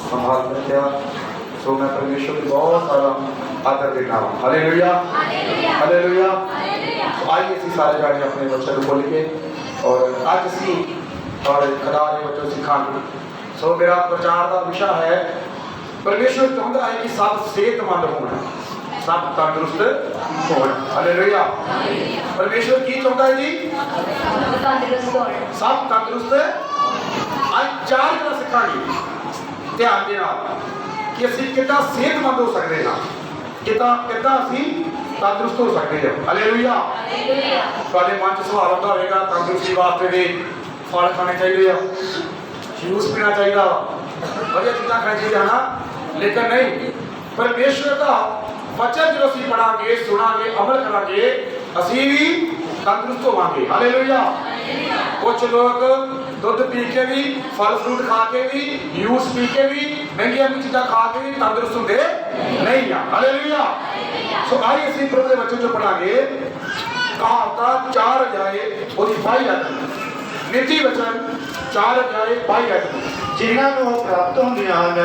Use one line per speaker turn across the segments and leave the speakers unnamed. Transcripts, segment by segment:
संभाल रखा। सो मैं परमेश्वर को बहुत सारा आदर देना। Hallelujah hallelujah. आइए इसी सारे जाने अपने बच्चों को खोल के और आज सी और खुदा ने बच्चों सिखाने। सो मेरा प्रचार का विषय है परमेश्वर चाहता है कि सब सेहतमंद होना, सब तंदुरुस्त होना। हालेलुया। परमेश्वर की चाहता है जी सब तंदुरुस्त। आज चार गल सिखांगे ध्यान देना कि असं कितना सेहतमंद हो सकते हैं, कितना असं तंदुरुस्त हो सकते हैं। हालेलुया। तुहाडे मन च सवाल आता होगा तंदुरुस्ती वास्ते दे फल खाने चाहिए, जूस पीना चाहिए, बढ़िया चीज़ा खानी चाहिए है ना, लेकिन नहीं। परमेश्वर का वचन जो असं पढ़ांगे सुनांगे अमल करांगे असी भी तंदुरुस्त होवांगे। हालेलुया। कुछ लोग दूध पी के भी, फल फ्रूट खा के भी, जूस पी के भी, महंगी चीज़ा खा के भी तंदुरुस्त होंगे नहीं है। हालेलुया। सो आइए इसी प्रभु के वचन जो पढ़ांगे कहावत 4 अध्याय और 22 आयत, नीति वचन 4 अध्याय 22 आयत।
जिन्हां ਨੂੰ ਪ੍ਰਾਪਤ ਹੁੰਦੀਆਂ ਹਨ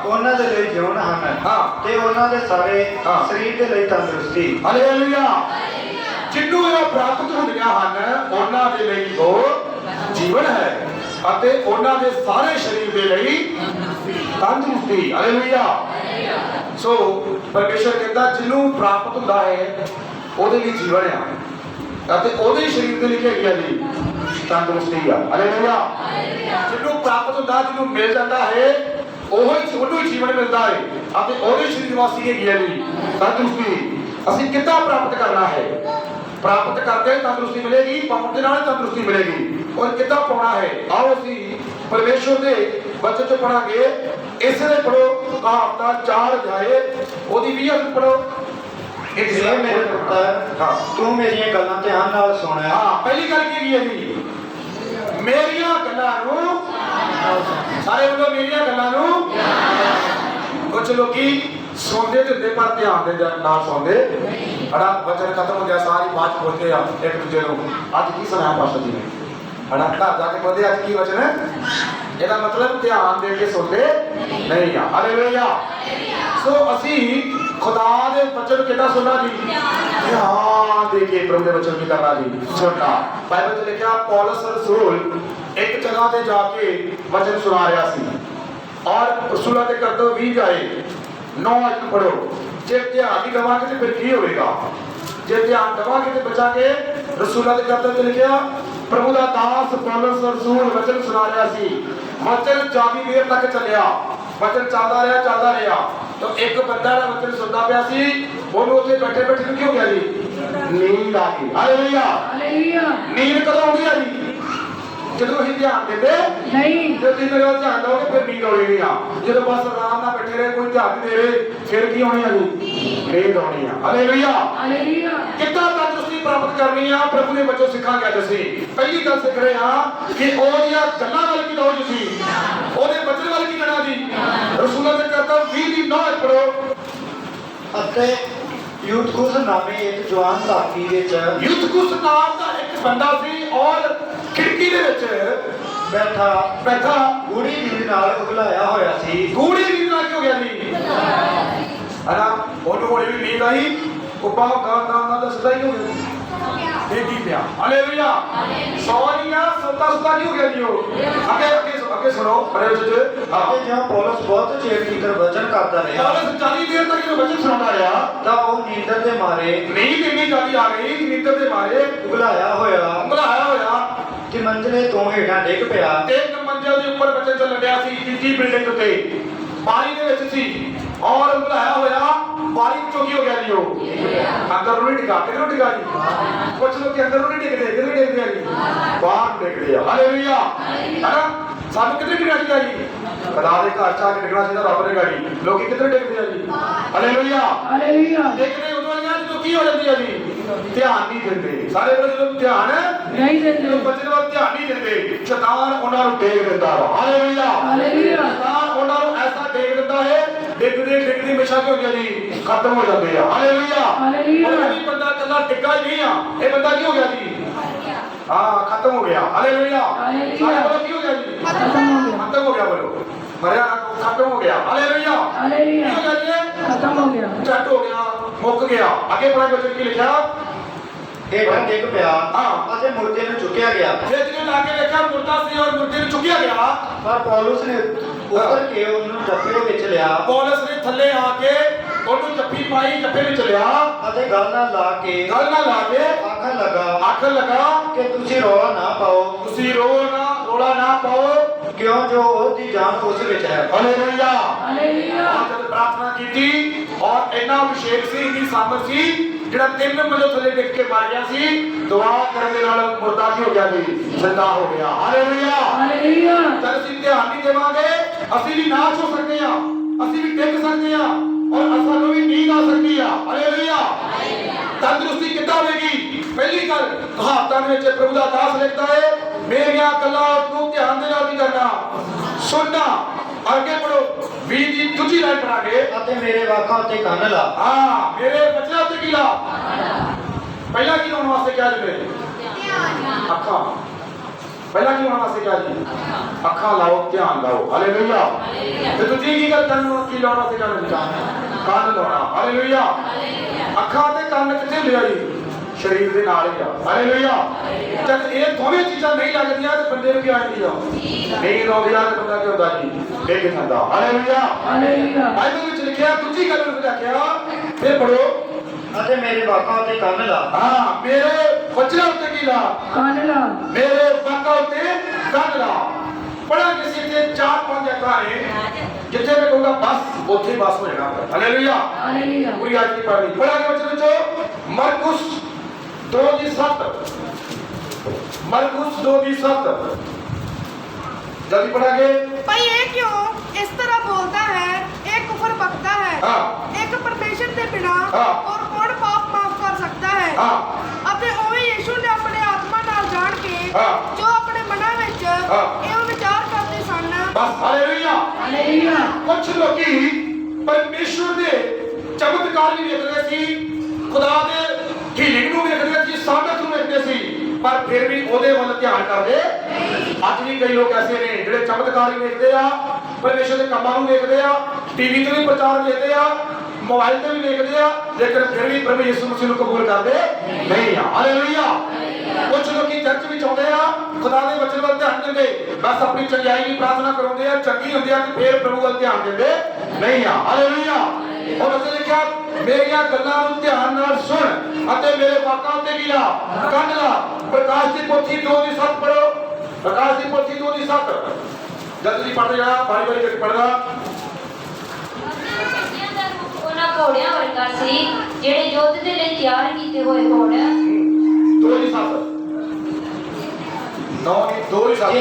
ਉਹਨਾਂ ਦੇ ਲਈ ਜੀਵਨ ਹਨ ਤੇ ਉਹਨਾਂ ਦੇ ਸਾਰੇ ਸਰੀਰ ਦੇ ਲਈ ਤੰਦਰੁਸਤੀ।
ਹਾਲੇਲੂਇਆ। ਜਿੰਨੂੰ ਇਹ ਪ੍ਰਾਪਤ ਹੁੰਦੀਆਂ ਹਨ ਉਹਨਾਂ ਦੇ ਲਈ ਉਹ ਜੀਵਨ ਹੈ ਅਤੇ ਉਹਨਾਂ ਦੇ ਸਾਰੇ ਸਰੀਰ ਦੇ ਲਈ ਤੰਦਰੁਸਤੀ। ਹਾਲੇਲੂਇਆ। ਸੋ ਪਰਮੇਸ਼ਰ ਕਹਿੰਦਾ ਜਿਹਨੂੰ ਪ੍ਰਾਪਤ ਹੁੰਦਾ ਹੈ ਉਹਦੇ ਲਈ ਜੀਵਨ ਆ ਅਤੇ ਉਹਦੇ ਸਰੀਰ ਦੇ ਲਈ ਕੀ ਹੈ ਜੀ ਤੰਦਰੁਸਤੀ ਆ। ਹਾਲੇਲੂਇਆ। ਜਿਹਨੂੰ ਪ੍ਰਾਪਤ ਹੁੰਦਾ ਜਿਹਨੂੰ ਮਿਲ ਜਾਂਦਾ ਹੈ ਉਹਨੂੰ ਹੀ ਜੀਵਨ ਮਿਲਦਾ ਹੈ ਅਤੇ ਉਹਦੇ ਸਰੀਰ ਵਾਸਤੇ ਕੀ ਹੈ ਜੀ ਤੰਦਰੁਸਤੀ। ਅਸੀਂ ਕਿੱਦਾਂ ਪ੍ਰਾਪਤ ਕਰਨਾ ਹੈ? ਪ੍ਰਾਪਤ ਕਰਦੇ ਤੰਦਰੁਸਤੀ ਮਿਲੇਗੀ, ਪਾਉਣ ਦੇ ਨਾਲ ਤੰਦਰੁਸਤੀ ਮਿਲੇਗੀ। ਔਰ ਕਿੱਦਾਂ ਪਾਉਣਾ ਹੈ ਆਓ ਅਸੀਂ ਪਰਮੇਸ਼ਵਰ ਦੇ ਵਚਨ ਚ ਪੜਾਂਗੇ। ਇਸੇ ਦੇ ਪੜੋ ਕਹਾਵਤਾਂ 4 ਅਧਿਆਏ ਉਹਦੀ 20 ਅਧ ਪੜੋ।
मेरे पुत्र तू मेरियां गल्लां ध्यान नाल सुन।
पहली गल की है जी मेरियां गल्लां नू सारे बोलो मेरियां गल्लां नू। कुछ लोग सुनते थे पर ध्यान दे ना सुनते। हड़ा वचन खत्म हो गया सारी बात बोलते एक दूसरे को अज की सुनाया पास्टर जी ने हड़ा घर जाके बोलते अज की वचन ਇਹਦਾ मतलब ध्यान दे के सुनते नहीं आ। हालेलुया। सो असी खुदा दे वचन कितना सुनना जी ध्यान दे के प्रभु दे वचन की करना जी सुनना। बाइबल च लिखा पौलुस रसूल एक जगह ते जाके वचन सुना रहा सी और रसूलां दे करतब 20 जाए 9 अज पढ़ो। जे ध्यान नहीं देवांगे तो फिर की होएगा? जे ध्यान देवांगे तो बचा के रसूलां दे करतब च लिखा प्रभु दा दास पौलुस रसूल वचन सुना रहा सी। वचन ज्यादा देर तक चलिया, वचन चलता रहा तो एक बंदा ना वचन सुनता पिया सी ਉਹਨੂੰ ਉੱਥੇ बैठे बैठे ਕੀ ਹੋ ਗਿਆ ਜੀ नींद आ गई। हालेलुया। नींद कਦੋਂ ਆਉਂਦੀ ਆ ਜੀ ਜਦੋਂ ਅਸੀਂ ਧਿਆਨ ਦਿੰਦੇ ਨਹੀਂ। ਜੇ ਤੁਸੀਂ ਮੇਰੇ ਵੱਲ ਧਿਆਨ ਦਿਓਗੇ ਫਿਰ ਨੀਂਦ ਆਉਣੀ ਨਹੀਂ ਆ। ਜਦੋਂ ਬਸ ਆਰਾਮ ਨਾਲ ਬੈਠੇ ਰਹੇ ਕੋਈ ਧਿਆਨ ਨਹੀਂ ਦੇ ਰਹੇ ਫਿਰ ਕੀ ਹੋਣੀ ਆ ਜੀ ਨੀਂਦ ਆਉਣੀ ਆ। ਹਾਲੇਲੂਇਆ। ਕਿੱਦਾਂ ਤੰਦਰੁਸਤੀ ਪ੍ਰਾਪਤ ਕਰਨੀ ਆ ਪ੍ਰਭੂ ਨੇ ਬੱਚੋ ਸਿੱਖਾਂਗੇ ਅੱਜ ਅਸੀਂ। ਪਹਿਲੀ ਗੱਲ ਸਿੱਖ ਰਹੇ ਹਾਂ ਕਿ ਉਹਦੀਆਂ ਗੱਲਾਂ ਵੱਲ ਕੀ ਲਾਓ ਤੁਸੀਂ, ਉਹਦੇ ਬਚਨ ਵੱਲ ਕੀ ਕਰਨਾ ਜੀ। ਰਸੂਲਾਂ ਦੇ ਕਰਤੱਵ 20 ਦੀ 9 ਪੜੋ।
ਅਤੇ ਯੂਥਕੁਸ ਨਾਮੇ ਇੱਕ ਜਵਾਨ ਧਰਤੀ ਵਿੱਚ
ਯੂਥਕੁਸ ਨਾਮ ਦਾ ਇੱਕ ਬੰਦਾ ਸੀ ਔਰ ਖਿੜਕੀ ਦੇ ਵਿੱਚ ਬੈਠਾ
ਗੂੜੀ ਨੀਂਦ ਨਾਲ ਉਗਲਾਇਆ ਹੋਇਆ ਸੀ।
ਗੂੜੀ ਨੀਂਦ ਨਾਲ ਕੀ ਹੋ ਗਿਆ ਜੀ ਹਨਾ ਉਹਨੂੰ ਹੌਲੀ ਵੀ ਨੀਂਦ ਆਈ ਉੱਪਾ ਗਾਂ ਦੱਸਦਾ ਹੀ ਹੋ ਗਿਆ ਦੇਖੀ ਪਿਆ। ਹਾਲੇਲੂਇਆ। ਸੌਰੀਆ ਸੁੱਤਾ ਕੀ ਹੋ ਗਿਆ ਜੀ ਉਹ ਅੱਗੇ ਸੁਣੋ ਪਰੇ ਵਿੱਚ
ਅਤੇ ਜਦੋਂ ਪੌਲੁਸ ਬਹੁਤ ਚਿਰ ਤੀਕ ਵਚਨ ਕਰਦਾ ਰਿਹਾ
ਪੌਲੁਸ 40 ਦੇਰ ਤੱਕ ਜਦੋਂ ਵਚਨ ਸੁਣਾਉਂਦਾ ਰਿਹਾ
ਤਾਂ ਉਹ ਨੀਂਦਰ ਦੇ ਮਾਰੇ
ਨੀਂਦ ਇੰਨੀ ਜ਼ਿਆਦਾ ਆ ਗਈ ਨੀਂਦਰ ਦੇ ਮਾਰੇ
ਉਗਲਾਇਆ ਹੋਇਆ ਕਿ ਮੰਜ਼ਲੇ ਤੋਂ ਹੇਠਾਂ ਡਿੱਗ ਪਿਆ।
ਇੱਕ ਮੰਜ਼ਲ ਦੇ ਉੱਪਰ ਬੱਚੇ ਚੱਲ ਰਿਹਾ ਸੀ ਤੀਜੀ ਬਿਲਡਿੰਗ ਉੱਤੇ ਪਾਣੀ ਦੇ ਵਿੱਚ ਸੀ ਔਰ ਉਗਲਾਇਆ ਹੋਇਆ ਪਾਣੀ ਵਿੱਚੋਂ ਕੀ ਹੋ ਗਿਆ ਜੀ ਉਹ ਅੰਦਰ ਨੂੰ ਡਿੱਗਾ ਕਿਧਰੋਂ ਡਿੱਗਾ ਜੀ ਕੁਝ ਲੋਕ ਅੰਦਰ ਨੂੰ ਨਹੀਂ ਡਿੱਗਦੇ ਕਿਧਰ ਡਿੱਗਦੇ ਆ ਜੀ ਬਾਹਰ ਡਿੱਗਦੇ ਆ। ਹਾਲੇਲੂਆ। ਹਨਾ ਸਾਨੂੰ ਕਿੱਥੇ ਡਿੱਗਣਾ ਚਾਹੀਦਾ ਜੀ ਖੁਦਾ ਦੇ ਘਰ ਚ ਆ ਕੇ ਡਿੱਗਣਾ ਚਾਹੀਦਾ ਰੱਬ ਦੇ ਗਾੜੀ। ਲੋਕੀ ਕਿੱਧਰ ਡਿੱਗਦੇ ਆ ਜੀ ਹਾਲੇਲੂਆ। ਡਿੱਗਦੇ ਉਦੋਂ ਆ ਜਦੋਂ ਕੀ ਹੋ ਜਾਂਦੀ ਆ ਜੀ ਧਿਆਨ ਨਹੀਂ ਦਿੰਦੇ। ਸਾਰੇ ਬੋਲੇ ਜਦੋਂ ਧਿਆਨ ਨਹੀਂ ਦਿੰਦੇ ਬੱਚੇ ਵੱਲ ਧਿਆਨ ਨਹੀਂ ਦਿੰਦੇ ਸ਼ੈਤਾਨ ਉਹਨਾਂ ਨੂੰ ਡੇਗ ਦਿੰਦਾ ਵਾ। ਹਾਲੇਲੂਆ। ਸ਼ੈਤਾਨ ਉਹਨਾਂ ਨੂੰ ਐਸਾ ਡੇਗ ਦਿੰਦਾ ਹੈ ਡਿੱਗਦੇ ਹਮੇਸ਼ਾ ਕੀ ਹੋ ਗਿਆ ਜੀ ਖਤਮ ਹੋ ਜਾਂਦੇ ਆ। ਹਾਲੇਲੂਆ। ਉਹ ਵੀ ਬੰਦਾ ਕੱਲਾ ਡਿੱਗਾ ਹੀ ਨਹੀਂ ਆ ਇਹ ਬੰਦਾ ਕੀ ਹੋ ਗਿਆ ਜੀ खत्म हो गया। हालेलुया। सारे बोलो की हो गया जी खत्म हो गया बोलो मरिया खत्म हो गया। हालेलुया
हालेलुया
हो गया
खत्म हो गया
झट हो गया मुक गया। आगे पढ़ा वचन की लिखा
ਹੇਠਾਂ ਡਿੱਗ ਪਿਆ
ਹਾਂ।
ਅਤੇ ਮੁਰਦੇ ਨੂੰ ਚੁੱਕਿਆ ਗਿਆ।
फिर जिन्हें लाके देखा मुर्दा सी और मुर्दे ਨੂੰ चुकिया गया।
ਪਰ ਪੌਲੁਸ ਨੇ ਉੱਤਰ ਕੇ ਉਹਨੂੰ ਜੱਫੇ ਵਿੱਚ ਲਿਆ
पौलुस ने थल्ले आके ਉਹਨੂੰ ਜੱਫੀ ਪਾਈ ਜੱਫੇ ਵਿੱਚ ਲਿਆ
ਅਤੇ ਗਲ ਨਾਲ ਲਾ ਕੇ
ਗੱਲ ਨਾਲ ਲਾ ਕੇ
ਆਖਣ ਲੱਗਾ
ਆਖਣ ਲੱਗਾ
ਕਿ ਤੁਸੀਂ ਰੌਲਾ ਨਾ ਪਾਓ
ਤੁਸੀਂ ਰੋਲਾ ਨਾ ਪਾਓ
ਕਿਉਂ ਜੋ ਉਹਦੀ ਜਾਨ ਉਸ ਵਿੱਚ ਹੈ।
ਹਾਲੇਲੂਇਆ
हालेलुया
ਜਦ ਪ੍ਰਾਰਥਨਾ ਕੀਤੀ ਔਰ ਇੰਨਾ ਅਭਿਸ਼ੇਕ ਸੀ ਇੰਨੀ ਸਾਮਰ ਸੀ ਜਿਹੜਾ 3 ਵਜੇ ਥੱਲੇ ਡਿੱਗ ਕੇ ਮਰ ਗਿਆ ਸੀ ਦੁਆ ਕਰਨ ਦੇ ਨਾਲ ਮੁਰਦਾ ਕੀ ਹੋ ਗਿਆ ਜੀ ਜ਼ਿੰਦਾ ਹੋ ਗਿਆ। ਹਾਲੇਲੂਇਆ
हालेलुया
ਜਦ ਅਸੀਂ ਧਿਆਨ ਨਹੀਂ ਦੇਵਾਂਗੇ ਅਸੀਂ ਵੀ ਨਾਚ ਹੋ ਸਕਦੇ ਆ ਅਸੀਂ ਵੀ ਡਿੱਗ ਸਕਦੇ ਆ ਔਰ ਸਾਨੂੰ ਵੀ ਨੀਂਦ ਆ ਸਕਦੀ ਆ। ਹਾਲੇਲੂਇਆ ਤੰਦਰੁਸਤੀ ਕਿੱਦਾਂ ਹੋਵੇਗੀ? ਪਹਿਲੀ ਗੱਲ ਕਹਾਵਤਾਂ ਦੇ ਵਿੱਚ ਪ੍ਰਭੂ ਦਾ ਦਾਸ ਲਿਖਦਾ ਹੈ ਮੇਰੀਆਂ ਗੱਲਾਂ ਨੂੰ ਧਿਆਨ ਦੇ ਨਾਲ ਕੀ ਕਰਨਾ ਸੁਣਨਾ। ਅੱਗੇ ਪੜੋ 20 ਦੀ ਦੂਜੀ ਲਾਈਨ ਪੜਾਂਗੇ
ਅਤੇ ਮੇਰੇ ਵਾਕਾਂ ਉੱਤੇ ਕੰਨ ਲਾ।
ਹਾਂ ਮੇਰੇ ਬੱਚਿਆਂ ਤੇ ਕੀ ਲਾ ਪਹਿਲਾਂ ਕੀ ਹੋਣ ਵਾਸਤੇ ਕਿਹਾ ਜੀ ਅੱਖਾਂ ਪਹਿਲਾਂ ਕੀ ਹੋਣ ਵਾਸਤੇ ਕਿਹਾ ਜੀ ਅੱਖਾਂ ਲਾਓ ਧਿਆਨ ਲਾਓ। ਹਾਲੇਲੂਇਆ ਤੇ ਦੂਜੀ ਕੀ ਗੱਲ ਕਰਨ ਨੂੰ ਕੀ ਲਾਉਣ ਵਾਸਤੇ ਕਿਹਾ ਜੀ ਕੰਨ ਲਾਉਣਾ। ਹਾਲੇਲੂਇਆ ਅੱਖਾਂ ਤੇ ਕੰਨ ਕਿੱਥੇ ਲਿਆ ਜੀ ਸਰੀਰ ਦੇ ਨਾਲ ਹੀ ਆ। ਹਾਲੇਲੂਇਆ ਜਦ ਇਹ ਦੋਵੇਂ ਚੀਜ਼ਾਂ ਨਹੀਂ ਲੱਗਦੀਆਂ ਤੇ ਬੰਦੇ ਨੂੰ ਕੀ ਆ ਜਾਂਦੀ ਆ ਨਹੀਂ ਰੋਂਦਿਆ ਤੇ ਬੰਦਾ ਕੀ ਹੁੰਦਾ ਜੀ ਡਿੱਗ ਜਾਂਦਾ। ਹਾਲੇਲੂਇਆ
हालेलुया
ਬਾਈਬਲ ਵਿੱਚ ਲਿਖਿਆ ਦੂਜੀ ਗੱਲ ਨੂੰ ਲਿਖਿਆ ਇਹ ਪੜੋ
ਅਤੇ ਮੇਰੇ ਵਾਕਾਂ ਉੱਤੇ ਕੰਨ ਲਾ।
ਹਾਂ ਮੇਰੇ ਵਚਨਾਂ ਉੱਤੇ ਕੀ ਲਾ
कानला
ਮੇਰੇ ਵਾਕਾਂ ਉੱਤੇ ਕੰਨ ਲਾ। ਪੜਾ ਕਿਸੇ ਤੇ 4-5 ਜਗ੍ਹਾ ਨੇ ਜਿੱਥੇ ਮੈਂ ਕਹੂੰਗਾ ਬਸ ਉੱਥੇ ਬਸ ਹੋ ਜਾਣਾ। ਹਾਲੇਲੂਇਆ
हालेलुया
ਪੂਰੀ ਅੱਜ ਦੀ ਪੜ੍ਹਨੀ ਪੜਾਂਗੇ ਵਚਨ ਵਿੱਚੋਂ ਮਰਕੁਸ 2:7 ਮਰਕੁਸ 2:7 ਜਲਦੀ ਪੜਾਂਗੇ।
ਭਾਈ ਇਹ ਕਿਉਂ ਇਸ ਤਰ੍ਹਾਂ ਬੋਲਦਾ ਹੈ ਇਹ ਕੁਫਰ ਬਕਦਾ ਹੈ
ਹਾਂ
ਇੱਕ ਪਰਮੇਸ਼ਰ ਦੇ ਬਿਨਾ
ਹਾਂ।
ਔਰ ਕੌਣ ਪਾਪ ਮਾਫ ਕਰ ਸਕਦਾ ਹੈ।
ਹਾਂ
ਅਤੇ ਉਵੇਂ ਯਿਸੂ ਨੇ ਆਪਣੇ ਆਤਮਾ ਨਾਲ ਜਾਣ ਕੇ
ਹਾਂ।
ਜੋ ਆਪਣੇ ਮਨਾਂ ਵਿੱਚ
ਹਾਂ।
ਇਹ ਵਿਚਾਰ ਕਰਦੇ ਸਨ
ਬਸ ਹਾਲੇਲੂਇਆ
हालेलुया
ਕੁਝ ਲੋਕੀ ਪਰਮੇਸ਼ਵਰ ਦੇ ਚਮਤਕਾਰ ਵੀ ਵੇਖਦੇ ਸੀ ਖੁਦਾ ਦੇ ਹੀਲਿੰਗ ਨੂੰ ਵੇਖਦੇ ਸੀ ਸਾਬਤ ਨੂੰ ਵੇਖਦੇ ਸੀ ਪਰ ਫਿਰ ਵੀ ਉਹਦੇ ਵੱਲ ਧਿਆਨ ਕਰਦੇ ਅੱਜ ਵੀ ਕਈ ਲੋਕ ਐਸੇ ਨੇ ਜਿਹੜੇ ਚਮਤਕਾਰ ਵੀ ਵੇਖਦੇ ਆ ਪਰਮੇਸ਼ਵਰ ਦੇ ਕੰਮਾਂ ਨੂੰ ਵੇਖਦੇ ਆ ਟੀਵੀ ਤੇ ਵੀ ਪ੍ਰਚਾਰ ਵੇਖਦੇ ਆ ਮੋਬਾਈਲ ਤੇ ਵੀ ਵੇਖਦੇ ਆ ਲੇਕਿਨ ਫਿਰ ਵੀ ਪ੍ਰਭੂ ਯਿਸੂ ਮਸੀਹ ਨੂੰ ਕਬੂਲ ਕਰਦੇ ਨਹੀਂ ਆ। ਹਾਲੇਲੂਇਆ ਕੁਝ ਲੋਕੀ ਚਰਚ ਵਿੱਚ ਆਉਂਦੇ ਆ ਖੁਦਾ ਦੇ ਵਚਨ ਵੱਲ ਧਿਆਨ ਦਿੰਦੇ ਬਸ ਆਪਣੀ ਚੰਗਿਆਈ ਦੀ ਪ੍ਰਾਰਥਨਾ ਕਰਾਉਂਦੇ ਆ ਚੰਗੀ ਹੁੰਦੀ ਆ ਤੇ ਫਿਰ ਪ੍ਰਭੂ ਵੱਲ ਧਿਆਨ ਦਿੰਦੇ ਨਹੀਂ ਆ। ਹਾਲੇਲੂਇਆ ਉਹ ਅਸੀਂ ਲਿਖਿਆ ਮੇਰੀਆਂ ਗੱਲਾਂ ਨੂੰ ਧਿਆਨ ਨਾਲ ਸੁਣ ਅਤੇ ਮੇਰੇ ਵਾਕਾਂ ਉੱਤੇ ਕੀ ਲਾ ਕੰਨ ਲਾ। ਪ੍ਰਕਾਸ਼ ਦੀ ਪੋਥੀ 2:7 ਪੜੋ। ਪ੍ਰਕਾਸ਼ ਦੀ ਪੋਥੀ 2:7 ਜਦ ਤੁਸੀਂ ਪੜ੍ਹਦੇ ਜਾਣਾ ਬਾਰੀ ਬਾਰੀ ਕਰਕੇ ਪੜ੍ਹਨਾ।
ਉਹਨਾਂ ਘੋੜਿਆਂ ਵਰਗਾ ਸੀ ਜਿਹੜੇ ਯੁੱਧ ਦੇ ਲਈ ਤਿਆਰ ਕੀਤੇ ਹੋਏ ਹੋਣ।
2:7 2:7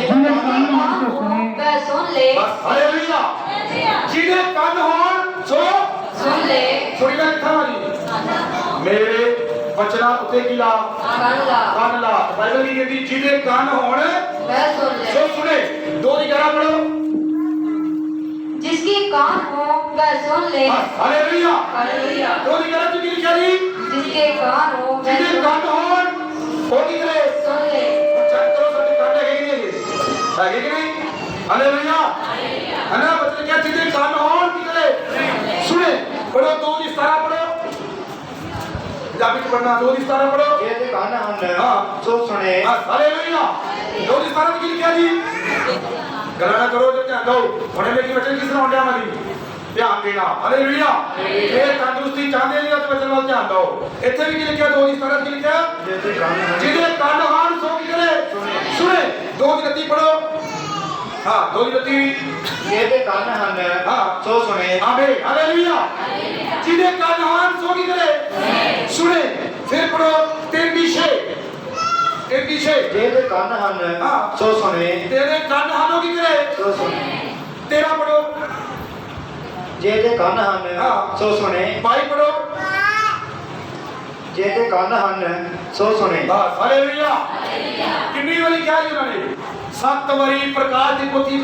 ਵੈ ਸੁਣ ਲੈ
ਬਸ ਹਾਲੇਲੂਇਆ ਜਿਹਦੇ ਕੰਨ ਹੋਣ ਸੋ
ਸੁਣ ਲੈ
ਸੁਣੀ ਦਾ ਕਿੱਥਾ ਵਾ ਜੀ ਮੇਰੇ ਵਚਨਾਂ ਉੱਤੇ ਕੀ ਲਾ
ਕੰਨ ਲਾ
ਕੰਨ ਲਾ। ਬਾਈਬਲ ਕੀ ਕਹਿੰਦੀ ਜਿਹਦੇ ਕੰਨ ਹੋਣ
ਵੈ ਸੁਣ ਲੈ
ਸੋ ਸੁਣੇ। 2:11 ਪੜੋ।
जिसके कान हो वह सुन ले।
ਬਸ ਹਾਲੇਲੂਇਆ
हालेलुया
2:11 ਚ ਕੀ ਲਿਖਿਆ ਜੀ
जिसके कान हो वह
ਜਿਹਦੇ
सुन
ਕੰਨ ਹੋਣ ਉਹ ਕੀ ਕਰੇ
सुन ले।
ਚੈੱਕ ਕਰੋ ਸਾਡੇ ਕੰਨ ਹੈਗੇ ਕਿ ਨਹੀਂ ਹੈਗੇ ਕਿ ਨਹੀਂ। ਹਾਲੇਲੂਇਆ ਹਨਾ ਬੱਚੇ ਕਿਹਾ ਜਿਹਦੇ ਕੰਨ ਹੋਣ ਕੀ ਕਰੇ ਸੁਣੇ। ਪੜੋ 2:17 ਪੜੋ ਪੰਜਾਬੀ ਚ ਪੜਨਾ 2:17 ਪੜੋ।
ਜੇ ਤੇ ਕੰਨ ਹਨ
ਹਾਂ।
ਸੋ ਸੁਣੇ।
ਬਸ ਹਾਲੇਲੂਇਆ 2:17 ਚ ਕੀ ਲਿਖਿਆ ਜੀ ਗੱਲਾਂ ਨਾ ਕਰੋ ਤੇ ਧਿਆਨ ਦਿਓ ਹੁਣੇ ਮੇਰੀ ਵਚਨ ਕਿਸ ਤਰ੍ਹਾਂ ਹੁੰਦਿਆ ਮਾਦੀ ਧਿਆਨ ਦੇਣਾ। ਹਾਲੇਲੂਇਆ ਇਹ ਤੰਦਰੁਸਤੀ ਚਾਹੁੰਦੇ ਨੇ ਤੇ ਵਚਨ ਵੱਲ ਧਿਆਨ ਦਿਓ। ਇੱਥੇ ਵੀ ਕੀ ਲਿਖਿਆ 2:17 ਕੀ ਲਿਖਿਆ
ਜੇ ਤੇ ਕੰਨ ਹਨ
ਜਿਹਦੇ ਕੰਨ ਹਨ ਸੋ ਕੀ ਕਰੇ ਸੁਣੇ। 2:30 ਪੜੋ। ਹਾਂ 2:30
ਜੇ ਤੇ ਕੰਨ ਹਨ
ਹਾਂ।
ਸੋ ਸੁਣੇ।
ਆਮੀਨ ਹਾਲੇਲੂਇਆ ਜਿਹਦੇ ਕੰਨ ਹਨ ਸੋ ਕੀ ਕਰੇ ਸੁਣੇ। ਫਿਰ ਪੜੋ 3:6
ਜੇ ਤੇ ਕੰਨ ਹਨ
ਹਾਂ।
ਸੋ ਸੁਣੇ।
ਤੇਰੇ ਕੰਨ ਹਨ ਉਹ ਕੀ ਕਰੇ
ਸੋ ਸੁਣੇ।
13 ਪੜੋ।
ਜੇ ਤੇ ਕੰਨ ਹਨ
ਹਾਂ।
ਸੋ ਸੁਣੇ।
22 ਪੜੋ।
ਜੇ ਤੇ ਕੰਨ ਹਨ ਸੋ ਸੁਣੇ।
ਬਸ ਹਾਲੇਲੂਇਆ ਕਿੰਨੀ ਵਾਰੀ ਕਿਹਾ ਜੀ ਉਹਨਾਂ ਨੇ 7 ਵਾਰੀ ਪ੍ਰਕਾਸ਼ ਦੀ ਪੋਥੀ 'ਚ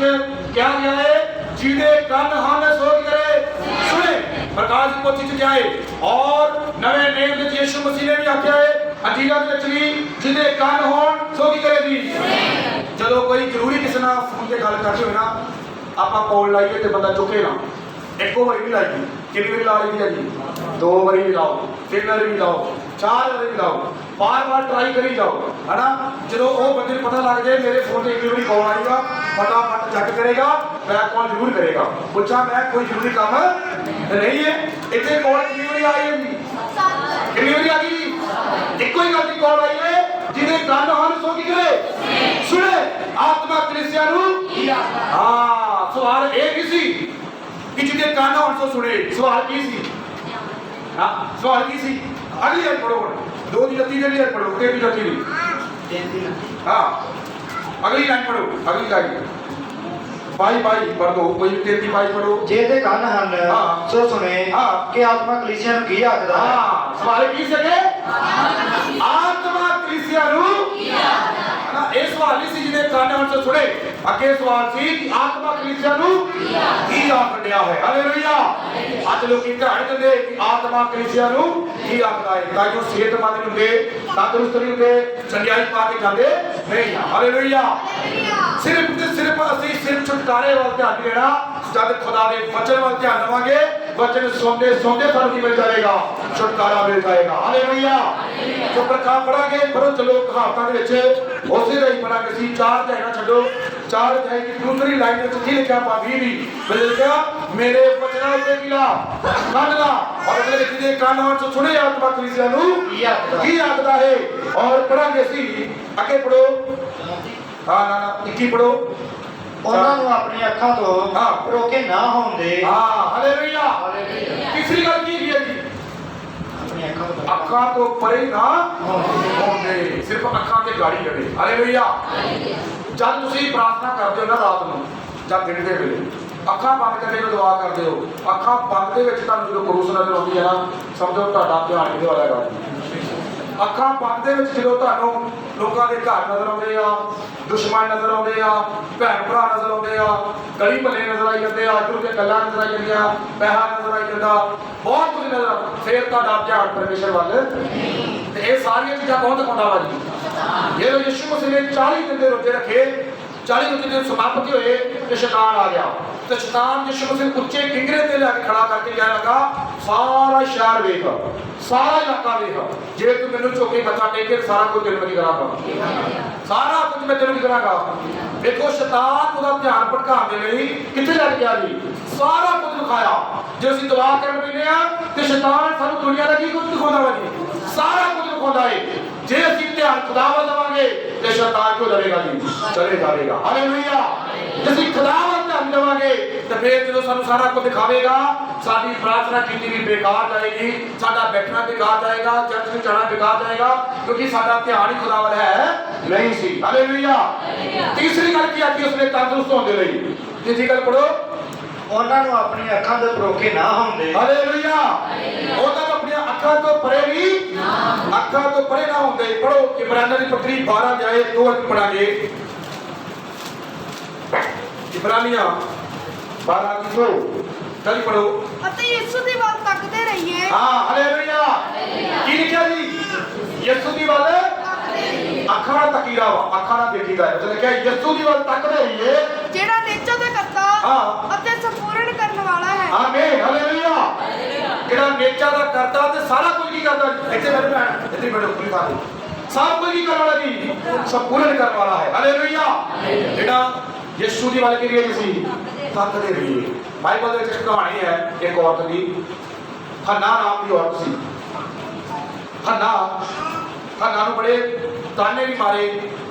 ਕਿਹਾ ਗਿਆ ਹੈ ਜਿਹਦੇ ਕੰਨ ਹਨ ਸੋ ਕੀ ਕਰੇ ਸੁਣੇ। ਪ੍ਰਕਾਸ਼ ਦੀ ਪੋਥੀ 'ਚ ਕਿਹਾ ਹੈ ਔਰ ਨਵੇਂ ਨੇਮ ਵਿੱਚ ਯਿਸੂ ਮਸੀਹ ਨੇ ਵੀ ਆਖਿਆ ਹੈ ਅੰਜੀਲਾਂ ਦੇ ਵਿੱਚ ਵੀ ਜਿਹਦੇ ਕੰਨ ਹੋਣ ਸੋ ਕੀ ਕਰੇ ਜੀ ਜਦੋਂ ਕੋਈ ਜ਼ਰੂਰੀ ਕਿਸੇ ਨਾਲ ਫੋਨ ਤੇ ਗੱਲ ਕਰਦੇ ਹੋਏ ਨਾ ਆਪਾਂ ਕੋਲ ਲਾਈਏ ਤੇ ਬੰਦਾ ਚੁੱਕੇ ਨਾ। ਇੱਕੋ ਵਾਰੀ ਨਹੀਂ ਲਾਈ, ਕਿੰਨੀ ਵਾਰੀ ਲਾ ਲਈ ਹੈ ਜੀ? 2 ਵਾਰੀ ਵੀ ਲਾਓ, 3 ਵਾਰੀ ਵੀ ਲਾਓ, 4 ਵਾਰੀ ਵੀ ਲਾਓ, ਬਾਰ-ਬਾਰ ਟਰਾਈ ਕਰੀ ਜਾਓ, ਹਨਾ। ਜਦੋਂ ਉਹ ਬੰਦੇ ਨੂੰ ਪਤਾ ਲੱਗ ਜਾਏ ਮੇਰੇ ਫੋਨ ਤੇ ਇੱਕ ਵਾਰੀ ਕਾਲ ਆਏਗਾ, ਫਟਾਫਟ ਚੈੱਕ ਕਰੇਗਾ, ਬੈਕ ਕਾਲ ਜ਼ਰੂਰ ਕਰੇਗਾ, ਪੁੱਛਾਂ ਮੈਂ ਕੋਈ ਜ਼ਰੂਰੀ ਕੰਮ ਨਹੀਂ ਹੈ। ਇੱਥੇ ਕਾਲ ਕਿੰਨੀ ਵਾਰੀ ਆਈ ਹੈ ਜੀ? ਕਿੰਨੀ ਵਾਰੀ ਆ ਗਈ ਜੀ? ਇੱਕੋ ਹੀ ਗੱਲ ਦੀ ਕਾਲ ਆਈ ਹੈ, ਜਿਹਦੇ ਕੰਨ ਹਨ ਸੋ ਕੀ ਕਰੇ? ਸੁਣੇ। ਆਤਮਾ ਕਲੀਸਿਆ ਨੂੰ ਹਾਂ, ਸਵਾਲ ਇਹ ਨਹੀਂ ਸੀ ਕਿ ਜਿਹਦੇ ਕੰਨ ਹੋਣ ਸੋ ਸੁਣੇ। ਸਵਾਲ ਕੀ ਸੀ? ਹਾਂ, ਸਵਾਲ ਕੀ ਸੀ? ਅਗਲੀ ਲਾਈਨ ਪੜੋ, 2 ਦੀ ਜੱਤੀ ਦੇ ਲਈ ਪੜੋ, 3 ਦੀ ਜੱਤੀ ਦੀ। हाँ, अगली लाइन पढ़ो, अगली लाइन भाई पढ़ दो, कोई 3 की भाई पढ़ो।
ਜਿਹਦੇ ਕੰਨ ਹਨ
ਹਾਂ।
ਸੋ ਸੁਣੇ
ਹਾਂ।
ਕਿ ਆਤਮਾ ਕਲੀਸਿਆ ਨੂੰ ਕੀ ਆਖਦਾ ਹੈ।
हाँ, सवाल की सके आत्मा कलीसिया नु ना, ये सवाल नहीं सी जिन्हें कान होने से सुने। अगे सवाल सी कि आत्मा कलीसिया नु की आख दिया है। हालेलुया। आज लोग की ध्यान देंगे कि आत्मा कलीसिया नु की आखदा है, ताकि वो सेहतमंद नहीं होंगे, तंदुरुस्त नहीं होंगे, चंगियाई पा के जाते नहीं। हालेलुया। सिर्फ ते सिर्फ ਅਸੀਂ ਸਿਰਫ ਛੁਟਕਾਰੇ ਵੱਲ ਧਿਆਨ ਦੇਣਾ ਜਦ ਖੁਦਾ ਦੇ ਵਚਨ ਵੱਲ ਧਿਆਨ ਦੇਵਾਂਗੇ। ਵਚਨ ਸੁਣਦੇ ਸੁਣਦੇ ਸਾਨੂੰ ਕੀ ਮਿਲ ਜਾਏਗਾ? ਛੁਟਕਾਰਾ ਮਿਲ ਜਾਏਗਾ। ਹਾਲੇਲੂਇਆ। ਜੋ ਪ੍ਰਕਾਰ ਪੜਾਂਗੇ ਪੜੋ, ਚਲੋ ਕਹਾਵਤਾਂ ਦੇ ਵਿੱਚ ਉਸੇ ਦਾ ਹੀ ਪੜਾਂਗੇ। ਅਸੀਂ 4 ਅਧਿਆਇ ਨਾ ਛੱਡੋ, 4 ਅਧਿਆਇ ਦੀ ਦੂਸਰੀ ਲਾਈਨ ਵਿੱਚ ਕੀ ਲਿਖਿਆ? ਭਾਬੀ ਵੀ ਮਿਲ ਗਿਆ, ਮੇਰੇ ਵਚਨਾਂ ਉੱਤੇ ਮਿਲਾ ਕੰਨ ਲਾ। ਔਰ ਅਗਲੇ ਵਿੱਚ ਦੇ ਕੰਨ ਹੋਣ ਤੋਂ ਸੁਣੇ ਆਤਮਾ ਕਲੀਸਿਆ ਨੂੰ ਕੀ ਆਖਦਾ ਹੈ। ਔਰ ਪੜਾਂਗੇ ਅਸੀਂ ਅੱਗੇ ਪੜੋ। हाँ ना 21 पढ़ो।
ਉਹਨਾਂ ਨੂੰ ਆਪਣੀ ਅੱਖਾਂ ਤੋਂ
ਹਾਂ।
ਰੋਕੇ ਨਾ ਹੋਣ ਦੇ।
हाँ, हालेलुया।
ਹਾਲੇਲੂਇਆ।
तीसरी गल की है जी?
ਆਪਣੀ ਅੱਖਾਂ ਤੋਂ
अखा तो परे ना होंदे, सिर्फ अखा ते गाड़ी रहे। हालेलुया। जब तुसी प्रार्थना करते हो ना रात ਨੂੰ ਜਾਂ ਦਿਨ ਦੇ ਵੇਲੇ ਅੱਖਾਂ ਬੰਦ ਕਰਕੇ ਜਦੋਂ ਦੁਆ ਕਰਦੇ ਹੋ, ਅੱਖਾਂ ਬੰਦ ਦੇ ਵਿੱਚ ਤੁਹਾਨੂੰ ਜਦੋਂ ਕਰੂਸ ਨਜ਼ਰ ਆਉਂਦੀ ਹੈ ਨਾ, ਸਮਝੋ ਤੁਹਾਡਾ ਧਿਆਨ ਕਿਤੇ ਵਾਲਾ ਹੈਗਾ। ਅੱਖਾਂ ਬੰਦ ਦੇ ਵਿੱਚ ਜਦੋਂ ਤੁਹਾਨੂੰ ਲੋਕਾਂ ਦੇ ਘਰ ਨਜ਼ਰ ਆਉਂਦੇ ਆ, ਦੁਸ਼ਮਣ ਨਜ਼ਰ ਆਉਂਦੇ ਆ, ਭੈਣ ਭਰਾ ਨਜ਼ਰ ਆਉਂਦੇ ਆ, ਗਲੀ ਮਹੱਲੇ ਨਜ਼ਰ ਆਈ ਜਾਂਦੇ ਆ, ਇੱਧਰ ਉੱਧਰ ਗੱਲਾਂ ਨਜ਼ਰ ਆਈ ਜਾਂਦੀਆਂ, ਪੈਸਾ ਨਜ਼ਰ ਆਈ ਜਾਂਦਾ, ਬਹੁਤ ਕੁਝ ਨਜ਼ਰ ਆ, ਫਿਰ ਤੁਹਾਡਾ ਧਿਆਨ ਪਰਮੇਸ਼ਰ ਵੱਲ। ਤੇ ਇਹ ਸਾਰੀਆਂ ਚੀਜ਼ਾਂ ਕੌਣ ਦਿਖਾਉਂਦਾ ਵਾ ਜੀ? ਇਹ ਯਿਸੂ ਮਸੀਹ ਨੇ 40 ਦਿਨ ਦੇ ਰੋਜ਼ੇ ਰੱਖੇ, 40 ਰੋਜ਼ੇ ਦੇ ਸਮਾਪਤੀ ਹੋਏ ਤੇ ਸ਼ੈਤਾਨ ਆ ਗਿਆ। ਤੇ ਸ਼ੈਤਾਨ ਯਿਸੂ ਮਸੀਹ ਉੱਚੇ ਕਿੰਗਰੇ ਤੇ ਲੈ ਕੇ ਖੜਾ ਕਰਕੇ ਕਹਿਣ ਲੱਗਾ, ਸਾਰਾ ਸ਼ਹਿਰ ਵੇਖ, ਸਾਰਾ ਇਲਾਕਾ ਵੇਖ, ਜੇ ਤੂੰ ਮੈਨੂੰ ਝੋਕੇ ਮੱਥਾ ਟੇਕੇ ਸਾਰਾ ਕੁਝ ਤੈਨੂੰ ਮੈਂ ਕਰਾਂਗਾ, ਸਾਰਾ ਕੁਝ ਮੈਂ ਤੈਨੂੰ ਕਰਾਂਗਾ। ਦੇਖੋ ਸ਼ੈਤਾਨ ਉਹਦਾ ਧਿਆਨ ਭਟਕਾਉਣ ਦੇ ਲਈ ਕਿੱਥੇ ਲੈ ਕੇ ਗਿਆ ਜੀ? ਸਾਰਾ ਕੁਝ ਦਿਖਾਇਆ। ਜੇ ਅਸੀਂ ਦੁਆ ਕਰਨ ਪੈਂਦੇ ਆ ਤੇ ਸ਼ੈਤਾਨ ਸਾਨੂੰ ਦੁਨੀਆ ਦਾ ਕੀ ਕੁਝ ਦਿਖਾਉਂਦਾ ਵਾ ਜੀ? ਸਾਰਾ ਕੁਝ ਦਿਖਾਉਂਦਾ ਹੈ। ਜੇ ਅਸੀਂ ਧਿਆਨ ਖੁਦਾ ਵੱਲ ਦੇਵਾਂਗੇ ਤੇ ਸ਼ੈਤਾਨ ਕਿਉਂ ਡਰੇਗਾ ਜੀ? ਚਲੇ ਜਾਵੇਗਾ। ਹਾਲੇਲੂਇਆ। ਜੇ ਅਸੀਂ ਖੁਦਾ ਵੱਲ ਧਿਆਨ ਦੇਵਾਂਗੇ ਤੇ ਫਿਰ ਜਦੋਂ ਸਾਨੂੰ ਸਾਰਾ ਕੁਝ ਦਿਖਾਵੇਗਾ, ਸਾਡੀ ਪ੍ਰਾਰਥਨਾ ਕੀਤੀ ਵੀ ਬੇਕਾਰ ਜਾਏਗੀ, ਸਾਡਾ ਬੈਠਣਾ ਬੇਕਾਰ ਜਾਏਗਾ, ਚਰਚ ਵਿੱਚ ਜਾਣਾ ਬੇਕਾਰ ਜਾਏਗਾ, ਕਿਉਂਕਿ ਸਾਡਾ ਧਿਆਨ ਹੀ ਖੁਦਾ ਵੱਲ ਹੈ ਨਹੀਂ ਸੀ। ਹਾਲੇਲੂਇਆ। ਤੀਸਰੀ ਗੱਲ ਕੀ ਆਖੀ ਉਸਨੇ? ਤੰਦਰੁਸਤ ਹੋਣ ਦੇ ਲਈ। ਤੀਜੀ ਗੱਲ ਪੜੋ।
ਉਹਨਾਂ ਨੂੰ ਆਪਣੀ ਅੱਖਾਂ ਤੋਂ ਰੋਕੇ ਨਾ ਹੋਣ ਦੇ।
ਹਾਲੇਲੂਇਆ। ਉਹਨਾਂ ਨੂੰ ਆਪਣੀਆਂ ਅੱਖਾਂ ਤੋਂ ਪਰੇ ਵੀ ਅੱਖਾਂ ਤੋਂ ਪਰੇ ਨਾ ਹੁੰਦੇ। ਪੜੋ ਇਬਰਾਨੀਆਂ ਦੀ ਪੱਤਰੀ 12 ਅਧਿਆਇ 2 ਅਧ ਪੜਾਂਗੇ। ਇਬਰਾਨੀਆਂ 12 ਦੀ 2 ਚਲੀ ਪੜੋ।
ਅਤੇ ਯਿਸੂ ਦੀ ਵੱਲ ਤੱਕਦੇ ਰਹੀਏ।
ਹਾਂ, ਹਾਲੇਲੂਇਆ। ਕੀ ਲਿਖਿਆ ਜੀ? ਯਿਸੂ ਦੀ ਵੱਲ ਅੱਖਾਂ ਨਾਲ ਤੱਕੀਦਾ ਵਾ, ਅੱਖਾਂ ਨਾਲ ਦੇਖੀਦਾ ਹੈ। ਤੇ ਲਿਖਿਆ ਯਿਸੂ ਦੀ ਵੱਲ ਤੱਕਦੇ ਰਹੀਏ,
ਜਿਹੜਾ ਨਿੱਚਾ ਦਾ ਕਰਤਾ
ਹਾਂ।
ਅਤੇ ਸੰਪੂਰਨ ਕਰਨ ਵਾਲਾ ਹੈ।
ਆਮੀਨ। ਹਾਲੇਲੂਇਆ। ਜਿਹੜਾ ਨੇਚਾ ਦਾ ਕਰਦਾ ਤੇ ਸਾਰਾ ਕੁਝ ਕੀ ਕਰਦਾ? ਇੱਥੇ ਬੈਠ ਭੈਣ, ਇੱਥੇ ਬੈਠੋ, ਪੂਰੀ ਕਰ ਦਿਓ। ਸਭ ਕੁਝ ਕੀ ਕਰਨ ਵਾਲਾ ਜੀ? ਸੰਪੂਰਨ ਕਰਨ ਵਾਲਾ ਹੈ। ਹਾਲੇਲੂਇਆ। ਜਿਹੜਾ ਯਿਸੂ ਦੀ ਵੱਲ ਕੀ ਰਹੀ ਸੀ? ਤੱਕਦੇ ਰਹੀਏ। ਬਾਈਬਲ ਦੇ ਵਿੱਚ ਇੱਕ ਕਹਾਣੀ ਹੈ ਇੱਕ ਔਰਤ ਦੀ, ਹੰਨਾ ਨਾਮ ਦੀ ਔਰਤ ਸੀ। ਹੰਨਾ ਨੂੰ ਬੜੇ ਤਾਨੇ ਵੀ ਮਾਰੇ,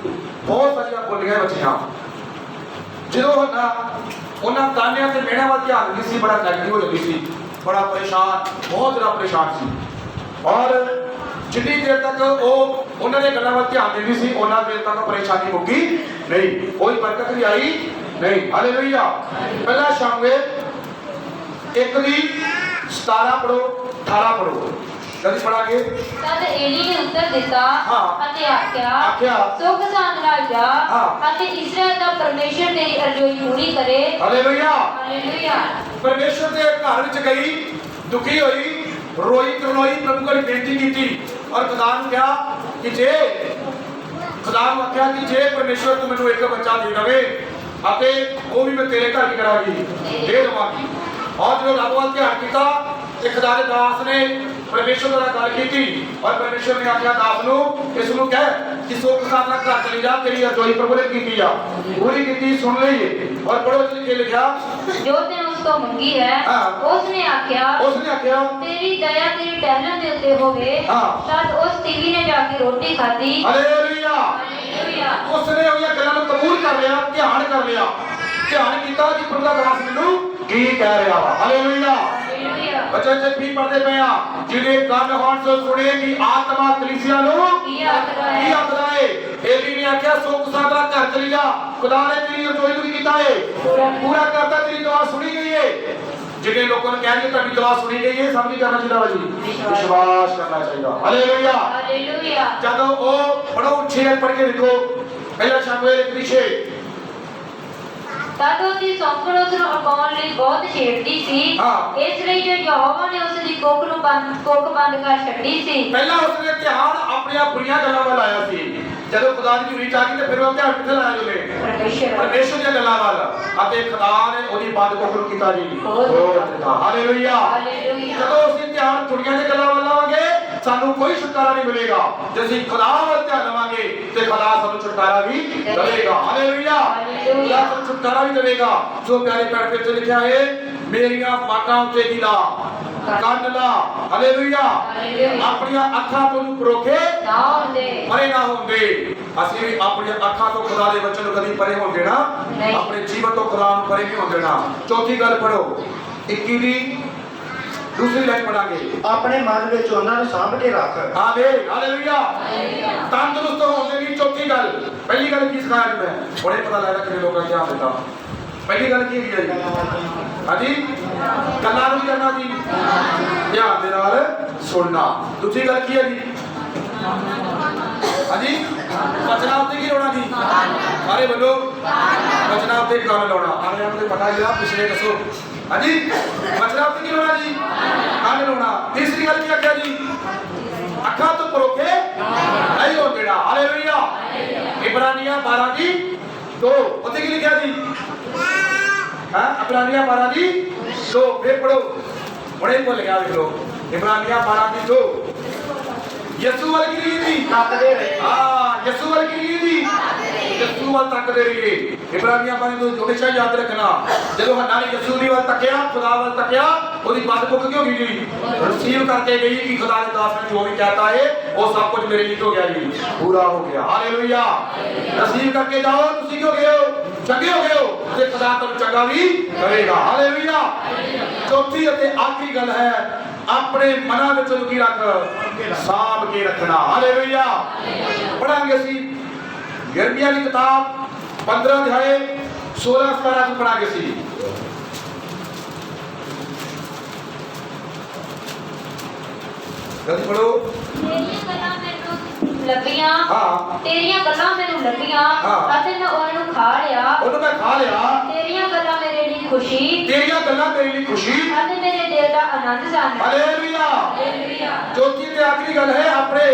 ਬਹੁਤ ਸਾਰੀਆਂ ਬੋਲੀਆਂ ਬੱਚੀਆਂ। ਜਦੋਂ ਹੰਨਾ ਉਹਨਾਂ ਤਾਨਿਆਂ ਤੇ ਮਿਹਣਾਂ ਵੱਲ ਧਿਆਨ ਦਿੰਦੀ ਸੀ, ਬੜਾ ਨੈਗੇਟਿਵ ਹੋ ਜਾਂਦੀ ਸੀ, ਬੜਾ ਪਰੇਸ਼ਾਨ, ਬਹੁਤ ਜ਼ਿਆਦਾ ਪਰੇਸ਼ਾਨ ਸੀ। ਔਰ ਜਿੰਨੀ ਦੇਰ ਤੱਕ ਉਹ ਉਹਨਾਂ ਦੇ ਗੱਲਾਂ ਵੱਲ ਧਿਆਨ ਦਿੰਦੀ ਸੀ, ਉਹਨਾਂ ਦੇਰ ਤੱਕ ਪਰੇਸ਼ਾਨੀ ਮੁੱਕੀ ਨਹੀਂ, ਕੋਈ ਬਰਕਤ ਵੀ ਆਈ ਨਹੀਂ। ਹਾਲੇਲੂਇਆ। ਪਹਿਲਾ ਸ਼ਮੂਏਲ 1 ਦੀ 17 ਪੜੋ, 18 ਪੜੋ। ਜਲਦੀ ਪੜਾਂਗੇ।
ਤਦ ਏਲੀ ਨੇ ਉੱਤਰ ਦਿੱਤਾ ਅਤੇ ਆਖਿਆ, ਸੁਖ ਸਾਂਦ ਨਾਲ ਜਾ ਅਤੇ ਇਸਰਾਇਲ ਦਾ ਪਰਮੇਸ਼ਰ ਤੇਰੀ ਅਰਜ਼ੋਈ ਪੂਰੀ ਕਰੇ।
ਹਾਲੇਲੂਇਆ।
ਹਾਲੇਲੂਇਆ।
ਪਰਮੇਸ਼ਰ ਦੇ ਘਰ ਵਿੱਚ ਗਈ, ਦੁਖੀ ਹੋਈ, ਰੋਈ ਕਰਨੋਈ, ਪ੍ਰਭੂ ਕੋਲ ਬੇਨਤੀ ਕੀਤੀ ਔਰ ਖੁਦਾ ਨੂੰ ਕਿਹਾ ਕਿ ਜੇ ਖੁਦਾ ਨੂੰ ਆਖਿਆ ਕਿ ਜੇ ਪਰਮੇਸ਼ਰ ਤੂੰ ਮੈਨੂੰ ਇੱਕ ਬੱਚਾ ਦੇ ਦੇਵੇ ਅਤੇ ਉਹ ਵੀ ਮੈਂ ਤੇਰੇ ਘਰ ਕੀ ਕਰਾਂਗੀ ਦੇ ਦੇਵਾਂਗੀ। ਔਰ ਜਦੋਂ ਰੱਬ ਵੱਲ ਧਿਆਨ ਕੀਤਾ ਤੇ ਖੁਦਾ ਦੇ ਦਾਸ ਨੇ ਪਰਮੇਸ਼ਰ ਨਾਲ ਗੱਲ ਕੀਤੀ ਔਰ ਪਰਮੇਸ਼ਰ ਨੇ ਆਖਿਆ ਦਾਸ ਨੂੰ ਇਸ ਨੂੰ ਕਹਿ ਕਿ ਸੁੱਖ ਸਾਧਨਾ ਘਰ ਚਲੀ ਜਾ, ਤੇਰੀ ਅਰਜ਼ੋਈ ਪ੍ਰਭੂ ਨੇ ਕੀਤੀ ਆ, ਪੂਰੀ ਕੀਤੀ, ਸੁਣ ਲਈਏ। ਔਰ ਪੜੋ ਚ ਲਿਖੇ ਲਿਖਿਆ
ਜੋ ਤੈਨੂੰ ਉਸ ਤੋਂ ਮੰਗੀ ਹੈ ਉਸਨੇ ਆਖਿਆ ਤੇਰੀ ਦਇਆ ਤੇਰੀ ਟਹਿਲਣ ਦੇ ਉੱਤੇ ਹੋਵੇ। ਤਦ ਉਸ ਤੀਵੀ ਨੇ ਜਾ ਕੇ ਰੋਟੀ ਖਾਧੀ।
ਹਾਲੇਲੂਇਆ।
ਹਾਲੇਲੂਇਆ।
ਉਸਨੇ ਉਹਦੀਆਂ ਗੱਲਾਂ ਨੂੰ ਕਬੂਲ ਕਰ ਲਿਆ, ਧਿਆਨ ਕਰ ਲਿਆ, ਧਿਆਨ ਕੀਤਾ ਕਿ ਪ੍ਰਭੂ ਦਾ ਦਾਸ ਮੈਨੂੰ ਕੀ ਕਹਿ ਰਿਹਾ ਵਾ। ਹਾਲੇਲੂਇਆ। ਬੱਚੇ ਚ ਵੀ ਪੜਦੇ ਪਏ ਆ ਜਿਹਦੇ ਕੰਨ ਹੋਣ ਸੋ ਸੁਣੇ ਕਿ ਆਤਮਾ ਕਲੀਸਿਆ ਨੂੰ ਕੀ ਆਖਦਾ ਏ। ਏਲੀ ਨੇ ਆਖਿਆ ਸੁੱਖ ਸਾਧਨਾ ਘਰ ਚਲੀ ਜਾ, ਖੁਦਾ ਨੇ ਤੇਰੀ ਅਰਜ਼ੋਈ ਨੂੰ ਕੀ ਕੀਤਾ ਏ, ਪੂਰਾ ਕਰਤਾ, ਤੇਰੀ ਦੁਆ ਸੁਣੀ ਗਈ ਏ। ਜਿਹੜੇ ਲੋਕਾਂ ਨੇ ਕਹਿ ਦਿੱਤਾ ਤੁਹਾਡੀ ਦੁਆ ਸੁਣੀ ਗਈ ਏ, ਸਭ ਕੀ ਕਰਨਾ ਚਾਹੀਦਾ ਵਾ ਜੀ, ਵਿਸ਼ਵਾਸ ਕਰਨਾ ਚਾਹੀਦਾ। ਹਾਲੇਲੂਇਆ।
ਹਾਲੇਲੂਇਆ।
ਜਦੋਂ ਉਹ ਪੜੋ ਉੱਚੇ ਪੜ ਕੇ ਦੇਖੋ ਪਹਿਲਾ ਸ਼ਮੂਏਲ 1:6
ਤਦ ਉਹਦੀ ਸੌਂਕਣ ਉਸ ਨੂੰ ਅਪਾਉਣ ਲਈ ਬਹੁਤ ਛੇੜਦੀ ਸੀ। ਇਸ ਲਈ ਜੋ ਯਹੋਵਾ ਨੇ ਉਸ ਦੀ ਕੁੱਖ ਬੰਦ ਕਰ ਛੱਡੀ ਸੀ।
ਪਹਿਲਾਂ ਉਸਨੇ ਧਿਆਨ ਆਪਣੀਆਂ ਬੁਰੀਆਂ ਗੱਲਾਂ ਵੱਲ ਲਾਇਆ ਸੀ। ਜਦੋਂ ਖੁਦਾ ਦੀ ਰੀਚ ਆ ਗਈ ਤੇ ਫਿਰ ਉਹ ਧਿਆਨ ਕਿੱਥੇ ਲਾਇਆ ਉਹਨੇ, ਪਰਮੇਸ਼ਰ ਦੀਆਂ ਗੱਲਾਂ ਵੱਲ, ਅਤੇ ਖੁਦਾ ਨੇ ਉਹਦੀ ਬੰਦ ਕੁੱਖ ਨੂੰ ਕੀਤਾ ਜੀ ਖੋਲ ਦਿੱਤਾ। ਹਾਲੇਲੂਇਆ। ਜਦੋਂ ਅਸੀਂ ਧਿਆਨ ਦੁਨੀਆਂ ਦੀਆਂ ਗੱਲਾਂ ਵੱਲ ਲਾਵਾਂਗੇ ਸਾਨੂੰ ਕੋਈ ਛੁਟਕਾਰਾ ਨਹੀਂ ਮਿਲੇਗਾ। ਜੇ ਅਸੀਂ ਖੁਦਾ ਵੱਲ ਧਿਆਨ ਲਵਾਂਗੇ ਤੇ ਖੁਦਾ ਸਾਨੂੰ ਛੁਟਕਾਰਾ ਵੀ ਦੇਵੇਗਾ। ਹਾਲੇਲੂਇਆ। ਖੁਦਾ ਸਾਨੂੰ ਛੁਟਕਾਰਾ ਵੀ ਦੇਵੇਗਾ। ਜੋ ਪਿਆਰੇ ਪੈਰ ਵਿੱਚ ਲਿਖਿਆ ਹੈ ਮੇਰੀਆਂ ਬਾਤਾਂ ਉੱਤੇ ਕੀ ਲਾ, ਕੰਨ ਲਾ। ਹਾਲੇਲੂਇਆ। ਆਪਣੀਆਂ ਅੱਖਾਂ ਤੋਂ ਪਰੋਖੇ
ਨਾ ਹੁੰਦੇ,
ਪਰੇ ਨਾ ਹੁੰਦੇ। ਅਸੀਂ ਵੀ ਆਪਣੀਆਂ ਅੱਖਾਂ ਤੋਂ ਖੁਦਾ ਦੇ ਵਚਨ ਨੂੰ ਕਦੀ ਪਰੇ ਹੋਣ ਦੇਣਾ, ਆਪਣੇ ਜੀਵਨ ਤੋਂ ਖੁਦਾ ਨੂੰ ਪਰੇ ਨਹੀਂ ਹੋਣ ਦੇਣਾ। ਚੌਥੀ ਗੱਲ ਪੜੋ 21 ਦੀ ਦੂਸਰੀ ਲਾਈਨ ਪੜਾਂਗੇ।
ਆਪਣੇ ਮਨ ਵਿੱਚ ਉਹਨਾਂ ਨੂੰ ਸਾਂਭ ਕੇ ਰੱਖ।
ਆਮੀਨ। ਹਾਲੇਲੂਇਆ। ਤੰਦਰੁਸਤ ਹੋਣ ਦੇ ਲਈ ਚੌਥੀ ਗੱਲ, ਪਹਿਲੀ ਗੱਲ ਕੀ ਸਿਖਾਇਆ ਜੀ ਮੈਂ, ਬੜੇ ਪਤਾ ਲੱਗਦਾ ਕਿੰਨੇ ਲੋਕਾਂ ਨੇ ਧਿਆਨ ਦਿੱਤਾ। ਪਹਿਲੀ ਗੱਲ ਕੀ ਹੈ ਜੀ, ਹਾਂਜੀ ਗੱਲਾਂ ਨੂੰ ਕਰਨਾ ਜੀ, ਧਿਆਨ ਦੇ ਨਾਲ ਸੁਣਨਾ। ਦੂਜੀ ਗੱਲ ਕੀ ਹੈ ਜੀ, ਹਾਂਜੀ ਵਚਨਾਂ ਉੱਤੇ ਕੀ ਲਾਉਣਾ ਜੀ, ਸਾਰੇ ਬੋਲੋ ਵਚਨਾਂ ਉੱਤੇ ਕੰਨ ਲਾਉਣਾ। ਆਲੇ ਨੂੰ ਪਤਾ ਜਿਹੜਾ ਪਿਛਲੇ ਦੱਸੋ, ਹਾਂਜੀ ਵਚਨਾਂ ਉੱਤੇ ਕੀ ਲਾਉਣਾ ਜੀ, ਕੰਨ ਲਾਉਣਾ। ਤੀਸਰੀ ਗੱਲ ਕੀ ਆਖਿਆ ਜੀ, ਅੱਖਾਂ ਤੋਂ ਪਰੋਖੇ ਨਹੀਂ ਹੋ ਦੇਣਾ। ਹਾਲੇਲੂਇਆ। ਇਬਰਾਨੀਆਂ 12 ਦੀ 2 ਉੱਤੇ ਕੀ ਲਿਖਿਆ ਜੀ, ਇਬਰਾਨੀਆਂ 12 ਦੀ 2 ਫਿਰ ਪੜੋ, ਹੁਣੇ ਭੁੱਲ ਗਿਆ ਵੇਖ ਲੋ। ਇਬਰਾਨੀਆਂ 12 ਦੀ 2 ਯਿਸੂ ਵੱਲ ਕੀ ਰਹੀ ਜੀ,
ਤੱਕਦੇ ਰਹੇ।
ਯਿਸੂ ਵੱਲ ਕੀ ਰਹੀ ਜੀ, ਯਿਸੂ ਵੱਲ ਤੱਕਦੇ ਰਹੀਏ। ਇਬਰਾਨੀਆਂ 12 ਨੂੰ ਹਮੇਸ਼ਾ ਯਾਦ ਰੱਖਣਾ। ਜਦੋਂ ਹੰਨਾ ਨੇ ਯਿਸੂ ਦੀ ਵੱਲ ਤੱਕਿਆ, ਖੁਦਾ ਵੱਲ ਤੱਕਿਆ, ਉਹਦੀ ਬੰਦ ਕੁੱਖ ਕਿਉਂ ਗਈ ਜੀ, ਰਿਸੀਵ ਕਰਕੇ ਗਈ ਕਿ ਖੁਦਾ ਦੇ ਦਾਸ ਨੇ ਜੋ ਵੀ ਕਹਿਤਾ ਹੈ ਉਹ ਸਭ ਕੁਝ ਮੇਰੇ ਲਈ ਹੋ ਗਿਆ ਜੀ, ਪੂਰਾ ਹੋ ਗਿਆ। ਹਾਲੇਲੂਇਆ। ਰਿਸੀਵ ਕਰਕੇ ਜਾਓ, ਤੁਸੀਂ ਕਿਉਂ ਗਏ ਹੋ, ਚੰਗੇ ਹੋ ਗਏ ਹੋ ਤੇ ਖੁਦਾ ਤੁਹਾਨੂੰ ਚੰਗਾ ਵੀ ਕਰੇਗਾ। ਹਾਲੇਲੂਇਆ। ਚੌਥੀ ਅਤੇ ਆਖਰੀ ਗੱਲ ਹੈ ਆਪਣੇ ਮਨਾਂ ਵਿੱਚ ਉਹਨੂੰ ਕੀ ਰੱਖ, ਸਾਂਭ ਕੇ ਰੱਖਣਾ। ਹਾਲੇਲੂਇਆ। ਪੜਾਂਗੇ ਅਸੀਂ ਯਿਰਮੀਆ ਦੀ ਕਿਤਾਬ 15 ਅਧਿਆਏ 16-17 ਨੂੰ ਪੜਾਂਗੇ ਅਸੀਂ। ਜਲਦੀ ਪੜੋ।
ਤੇਰੀਆਂ ਗੱਲਾਂ ਮੈਨੂੰ ਲੱਭੀਆਂ, ਤੇਰੀਆਂ ਗੱਲਾਂ ਮੈਨੂੰ ਲੱਭੀਆਂ ਅਤੇ ਮੈਂ ਉਹਨਾਂ ਨੂੰ ਖਾ ਲਿਆ।
ਉਹਨੂੰ ਮੈਂ ਖਾ ਲਿਆ।
ਤੇਰੀਆਂ ਗੱਲਾਂ ਮੇਰੇ ਲਈ ਖੁਸ਼ੀ,
ਤੇਰੀਆਂ ਗੱਲਾਂ ਮੇਰੇ ਲਈ ਖੁਸ਼ੀ
ਅਤੇ ਮੇਰੇ ਦਿਲ ਦਾ ਆਨੰਦ ਸਨ।
ਹਾਲੇਲੂਇਆ।
ਹਾਲੇਲੂਇਆ।
ਚੌਥੀ ਤੇ ਆਖਰੀ ਗੱਲ ਹੈ ਆਪਣੇ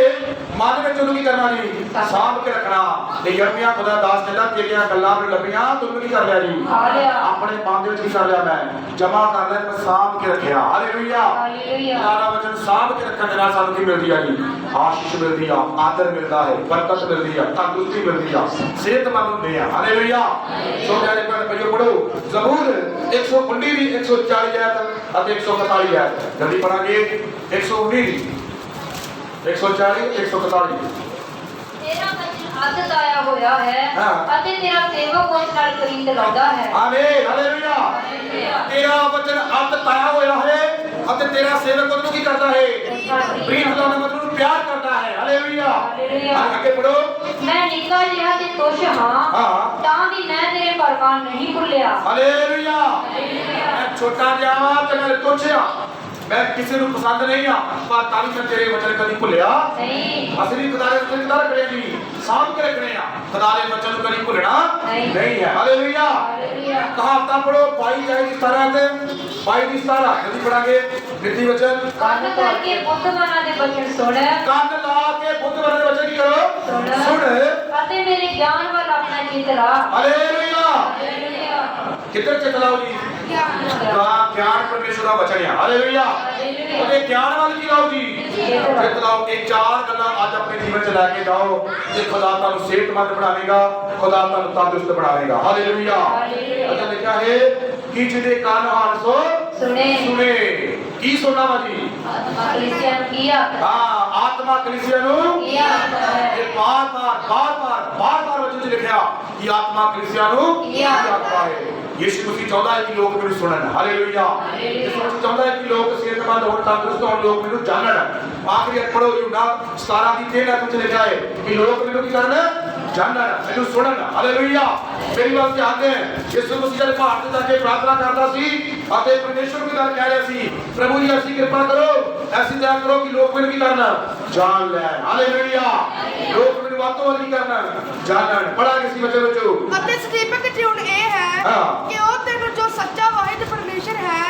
ਮਨ ਵਿੱਚ ਉਹਨੂੰ ਕੀ ਕਰਨਾ ਜੀ, ਸਾਂਭ ਕੇ ਰੱਖਣਾ। ਤੇ ਯਿਰਮੀਆ ਖੁਦਾ ਦਾਸ ਕਹਿੰਦਾ ਤੇਰੀਆਂ ਗੱਲਾਂ ਮੈਨੂੰ ਲੱਭੀਆਂ, ਤੂੰ ਕੀ ਕਰ ਲਿਆ ਜੀ,
ਖਾ ਲਿਆ।
ਆਪਣੇ ਮਨ ਦੇ ਵਿੱਚ ਕੀ ਕਰ ਲਿਆ, ਮੈਂ ਜਮਾ ਕਰ ਲਿਆ, ਮੈਂ ਸਾਂਭ ਕੇ ਰੱਖਿਆ। ਹਾਲੇਲੂਇਆ।
ਹਾਲੇਲੂਇਆ।
ਸਾਰਾ ਵਚਨ ਸਾਂਭ ਕੇ ਰੱਖਣ ਦੇ ਨਾਲ ਸਾਨੂੰ ਕੀ ਮਿਲਦੀ ਆ ਜੀ, ਆਸ਼ੀਸ਼ ਮਿਲਦੀ ਆ, ਆਦਰ ਮਿਲਦਾ ਹੈ, ਬਰਕਤ ਮਿਲਦੀ ਆ, ਤੰਦਰੁਸਤੀ ਮਿਲਦੀ ਆ, ਸਿਹਤਮੰਦ ਹੁੰਦੇ ਆ। ਹਾਲੇਲੂਇਆ। ਸੋ ਪਿਆਰੇ ਭੈਣ ਭਾਈਓ ਪੜੋ ਜ਼ਬੂਰ 119 ਦੀ 140 ਆਇਤ ਅਤੇ 141 ਆਇਤ। ਜਲਦੀ ਪੜਾਂਗੇ 119 ਦੀ 140 141।
ਤੇਰਾ ਵਚਨ ਅੱਧ ਤਾਇਆ ਹੋਇਆ ਹੈ ਅਤੇ ਤੇਰਾ ਸੇਵਕ ਉਸ ਨਾਲ ਪ੍ਰੀਤ ਲਾਉਂਦਾ ਹੈ।
ਆਮੀਨ। ਹਾਲੇਲੂਇਆ। ਤੇਰਾ ਵਚਨ ਅੱਧ ਤਾਇਆ ਹੋਇਆ ਹੈ ਅਤੇ ਤੇਰਾ ਸੇਵਕ ਉਹਨੂੰ ਕੀ ਕਰਦਾ ਹੈ, ਪ੍ਰੀਤ ਲਾਉਂਦਾ, ਮਤਲਬ ਉਹਨੂੰ ਪਿਆਰ ਕਰਦਾ ਹੈ। ਹਾਲੇਲੂਇਆ। ਅੱਗੇ ਪੜੋ।
ਮੈਂ ਨਿੱਕਾ ਜਿਹਾ ਤੇ ਤੁਛ ਹਾਂ ਤਾਂ ਵੀ ਮੈਂ ਤੇਰੇ ਫਰਮਾਨ ਨਹੀਂ ਭੁੱਲਿਆ।
ਹਾਲੇਲੂਇਆ। ਮੈਂ ਛੋਟਾ ਜਿਹਾ ਤੇ ਮੈਂ ਤੁਛ ਹਾਂ मैं किसी को पसंद नहीं आ पर तावी मैं तेरे वचन कभी भुलिया
नहीं
असली खुदारे वचन किदा रखने जी साम के रखने आ खुदारे वचन कभी भुलना नहीं है हालेलुया
हालेलुया
कहावतां पढ़ो पाई जाएगी सारा ते पाई दी सारा कभी पढ़ांगे नीति वचन
ਕੰਨ ਕਰਕੇ ਬੁੱਧਵਾਨਾਂ ਦੇ ਬਚਨ ਸੁਣ
कान ला के बुद्धवार दे वचन की करो सुन
ਅਤੇ ਮੇਰੇ ਗਿਆਨ ਵੱਲ ਆਪਣਾ ਚਿੱਤ ਲਾ
हालेलुया
ਹਾਲੇਲੂਇਆ
किधर से चलाओ जी ज्ञान परमेश्वर का वचन है हालेलुया
ਹਾਲੇਲੂਇਆ
ਉਹਦੇ ਗਿਆਨ ਵੱਲ ਕੀ ਲਾਓ ਜੀ ਫਿਰ ਲਾਓ ਇਹ ਚਾਰ ਗੱਲਾਂ ਅੱਜ ਆਪਣੇ ਜੀਵਨ 'ਚ ਲੈ ਕੇ ਜਾਓ ਤੇ ਖੁਦਾ ਤੁਹਾਨੂੰ ਸਿਹਤਮੰਦ ਬਣਾਵੇਗਾ ਖੁਦਾ ਤੁਹਾਨੂੰ ਤੰਦਰੁਸਤ ਬਣਾਵੇਗਾ ਹਾਲੇਲੂਇਆ ਅੱਛਾ ਲਿਖਿਆ ਹੈ ਕਿ ਜਿਹਦੇ ਕੰਨ ਹਨ ਸੋ
ਸੁਣੇ
ਸੁਣੇ ਕੀ ਸੁਣਨਾ ਵਾ ਜੀ
ਆਤਮਾ ਕਲੀਸਿਆ ਨੂੰ ਕੀ ਆਖਦਾ
ਹਾਂ ਆਤਮਾ ਕਲੀਸਿਆ ਨੂੰ
ਕੀ ਆਖਦਾ ਹੈ
ਇਹ ਬਾਰ-ਬਾਰ ਵਚਨ 'ਚ ਲਿਖਿਆ ਕਿ ਆਤਮਾ ਕਲੀਸਿਆ ਨੂੰ ਕੀ ਆਖਦਾ ਹੈ ਯਿਸੂ ਮਸੀਹ ਚਾਹੁੰਦਾ ਹੈ ਕਿ ਲੋਕ ਮੈਨੂੰ ਸੁਣਨ ਹਾਲੇਲੂਇਆ ਯਿਸੂ ਮਸੀਹ ਚਾਹੁੰਦਾ ਹੈ ਕਿ ਲੋਕ ਸਿਹਤਮੰਦ ਹੋਣ ਤੰਦਰੁਸਤ ਹੋਣ ਲੋਕ ਮੈਨੂੰ ਜਾਣਨ ਆਖਰੀ ਪੜੋ ਯੂਨਾ 17 ਦੀ 13 ਵਿੱਚ ਲਿਖਿਆ ਹੈ ਕਿ ਲੋਕ ਮੈਨੂੰ ਕੀ ਕਰਨ ਜਾਣਨ ਮੈਨੂੰ ਸੁਣਨ ਹਾਲੇਲੂਇਆ ਮੇਰੀ ਗੱਲ ਧਿਆਨ ਦੇ ਯਿਸੂ ਮਸੀਹ ਜਦ ਪਹਾੜ ਤੇ ਜਾ ਕੇ ਪ੍ਰਾਰਥਨਾ ਕਰਦਾ ਸੀ ਅਤੇ ਪਰਮੇਸ਼ਵਰ ਨੂੰ ਗੱਲ ਕਹਿ ਰਿਹਾ ਸੀ ਪ੍ਰਭੂ ਜੀ ਐਸੀ ਕਿਰਪਾ ਕਰੋ ਐਸੀ ਦਇਆ ਕਰੋ ਕਿ ਲੋਕ ਮੈਨੂੰ ਕੀ ਕਰਨ ਜਾਣ ਲੈਣ ਹਾਲੇਲੂਇਆ ਲੋਕ ਮੈਨੂੰ ਵੱਧ ਤੋਂ ਵੱਧ ਕੀ ਕਰਨ ਜਾਣਨ ਪੜਾ ਕਿਸੇ ਬੱਚੇ ਵਿੱਚੋਂ
ਅਤੇ ਸਟੀਫਨ ਦੀ ਟਿਊਨ ਇਹ ਹੈ ਕਿ ਉਹ ਤੈਨੂੰ ਜੋ ਸੱਚਾ ਵਾਹਿਦ ਪਰਮੇਸ਼ਰ ਹੈ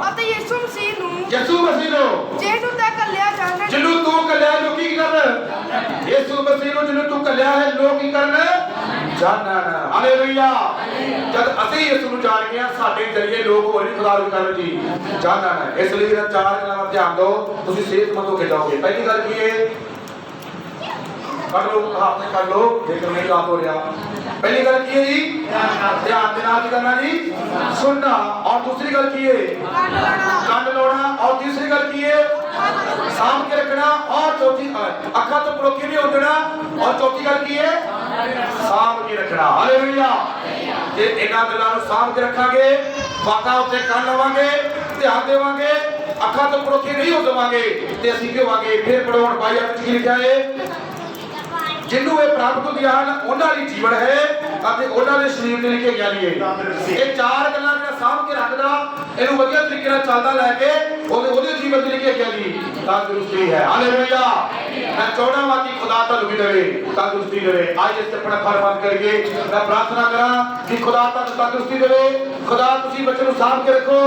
ਅਤੇ ਯਿਸੂ ਮਸੀਹ ਨੂੰ
ਯਿਸੂ ਮਸੀਹ ਨੂੰ
ਜਿਹਨੂੰ ਤੈਂ ਕੱਲਿਆ ਜਾਣਨ
ਜਿਹਨੂੰ ਤੂੰ ਕੱਲਿਆ ਲੋਕ ਕੀ ਕਰਨ ਯਿਸੂ ਮਸੀਹ ਨੂੰ ਜਿਹਨੂੰ ਤੂੰ ਕੱਲਿਆ ਹੈ ਲੋਕ ਕੀ ਕਰਨ ਜਾਣਨ ਹਾਲੇਲੂਇਆ ਜਦ ਅਸੀਂ ਯਿਸੂ ਨੂੰ ਜਾਣ ਗਏ ਸਾਡੇ ਜਰੀਏ ਲੋਕ ਹੋਰ ਵੀ ਖੁਦਾ ਨੂੰ ਕਰਨ ਜੀ ਜਾਣਨ ਇਸ ਲਈ ਇਹਨਾਂ ਚਾਰ ਗੱਲਾਂ ਵੱਲ ਧਿਆਨ ਦਿਓ ਤੁਸੀਂ ਸਿਹਤਮੰਦ ਹੋ ਕੇ ਜਾਓਗੇ ਪਹਿਲੀ ਗੱਲ ਕੀ ਹੈ कर लो आपने कर लो देख नहीं बात हो रहा पहली गल की है जी ध्यान देना की करना जी सुनना और दूसरी गल की है कान लोना और तीसरी गल की है साम के रखना और चौथी अखा तो परोखी नहीं होना और चौथी गल की है साम के रखना हालेलुया जे इन्हां गल्लां नूं साम के रखांगे वाका उत्ते कान लवांगे ध्यान देवांगे अखा तो परोखी नहीं हो जावांगे ते ਅਸੀਂ ਕੀ ਹੋਵਾਂਗੇ ਫਿਰ ਪੜਾਉਣ ਬਾਈ ਅੱਜ ਕੀ ਲਿਖਿਆ ਹੈ ਜਿਹਨੂੰ ਇਹ ਪ੍ਰਾਪਤ ਹੁੰਦੀਆਂ ਹਨ ਉਹਨਾਂ ਲਈ ਜੀਵਨ ਹੈ ਅਤੇ ਉਹਨਾਂ ਦੇ ਸਰੀਰ ਦੇ ਲਿਖੇ ਗਿਆਨੀ ਹੈ ਇਹ ਚਾਰ ਗੱਲਾਂ ਜਿਹੜਾ ਸਾਂਭ ਕੇ ਰੱਖਦਾ ਇਹਨੂੰ ਵਧੀਆ ਤਰੀਕੇ ਨਾਲ ਚੱਲਦਾ ਲੈ ਕੇ ਉਹਦੇ ਜੀਵਨ ਦੇ ਲਿਖੇ ਗਿਆਨੀ ਤੰਦਰੁਸਤੀ ਹੈ ਹਾਲੇਲੂਇਆ ਮੈਂ ਚਾਹੁੰਦਾ ਹਾਂ ਕਿ ਖੁਦਾ ਤੁਹਾਨੂੰ ਵੀ ਦੇਵੇ ਤੰਦਰੁਸਤੀ ਦੇਵੇ ਅੱਜ ਇਸ ਤੇ ਆਪਣਾ ਫਰਮਾਨ ਕਰੀਏ ਮੈਂ ਪ੍ਰਾਰਥਨਾ ਕਰਾਂ ਕਿ ਖੁਦਾ ਤੁਹਾਨੂੰ ਤੰਦਰੁਸਤੀ ਦੇਵੇ ਖੁਦਾ ਤੁਸੀਂ ਬੱਚੇ ਨੂੰ ਸਾਂਭ ਕੇ ਰੱਖੋ